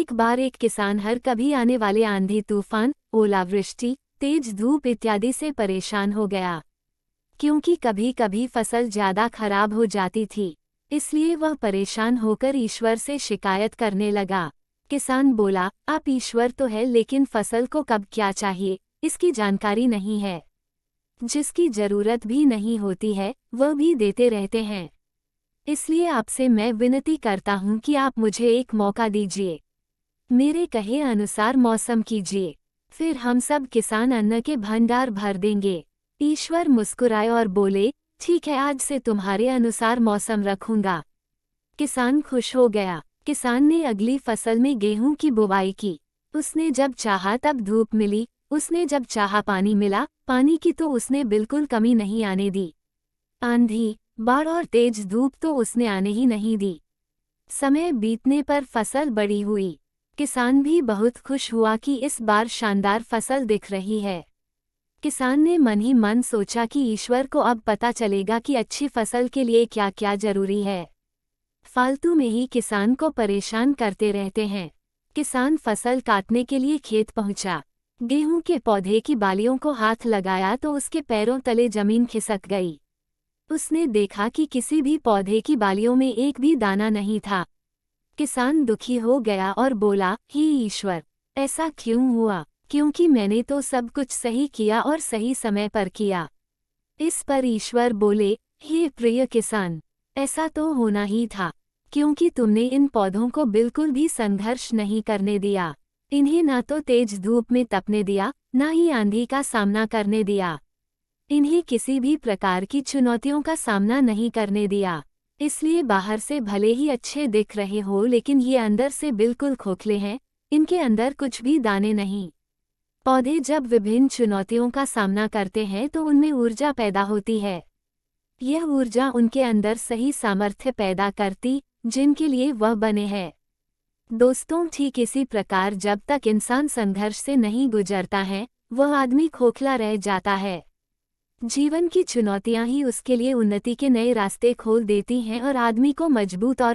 एक बार एक किसान हर कभी आने वाले आंधी तूफान, ओलावृष्टि, तेज धूप इत्यादि से परेशान हो गया। क्योंकि कभी कभी फसल ज्यादा खराब हो जाती थी, इसलिए वह परेशान होकर ईश्वर से शिकायत करने लगा। किसान बोला, आप ईश्वर तो है लेकिन फसल को कब क्या चाहिए इसकी जानकारी नहीं है। जिसकी जरूरत भी नहीं होती है वह भी देते रहते हैं। इसलिए आपसे मैं विनती करता हूँ कि आप मुझे एक मौका दीजिए, मेरे कहे अनुसार मौसम कीजिए, फिर हम सब किसान अन्न के भंडार भर देंगे। ईश्वर मुस्कुराए और बोले, ठीक है, आज से तुम्हारे अनुसार मौसम रखूंगा। किसान खुश हो गया। किसान ने अगली फसल में गेहूं की बुवाई की। उसने जब चाहा तब धूप मिली, उसने जब चाहा पानी मिला, पानी की तो उसने बिल्कुल कमी नहीं आने दी। आंधी, बाढ़ और तेज धूप तो उसने आने ही नहीं दी। समय बीतने पर फसल बड़ी हुई। किसान भी बहुत खुश हुआ कि इस बार शानदार फसल दिख रही है। किसान ने मन ही मन सोचा कि ईश्वर को अब पता चलेगा कि अच्छी फसल के लिए क्या क्या जरूरी है। फालतू में ही किसान को परेशान करते रहते हैं। किसान फसल काटने के लिए खेत पहुंचा। गेहूं के पौधे की बालियों को हाथ लगाया तो उसके पैरों तले जमीन खिसक गई। उसने देखा कि किसी भी पौधे की बालियों में एक भी दाना नहीं था। किसान दुखी हो गया और बोला, हे ईश्वर, ऐसा क्यों हुआ? क्योंकि मैंने तो सब कुछ सही किया और सही समय पर किया। इस पर ईश्वर बोले, हे प्रिय किसान, ऐसा तो होना ही था, क्योंकि तुमने इन पौधों को बिल्कुल भी संघर्ष नहीं करने दिया। इन्हें ना तो तेज धूप में तपने दिया, ना ही आंधी का सामना करने दिया। इन्हें किसी भी प्रकार की चुनौतियों का सामना नहीं करने दिया। इसलिए बाहर से भले ही अच्छे दिख रहे हो लेकिन ये अंदर से बिल्कुल खोखले हैं, इनके अंदर कुछ भी दाने नहीं। पौधे जब विभिन्न चुनौतियों का सामना करते हैं तो उनमें ऊर्जा पैदा होती है। यह ऊर्जा उनके अंदर सही सामर्थ्य पैदा करती, जिनके लिए वह बने हैं। दोस्तों, ठीक इसी प्रकार जब तक इंसान संघर्ष से नहीं गुजरता है, वह आदमी खोखला रह जाता है। जीवन की चुनौतियां ही उसके लिए उन्नति के नए रास्ते खोल देती हैं और आदमी को मजबूत और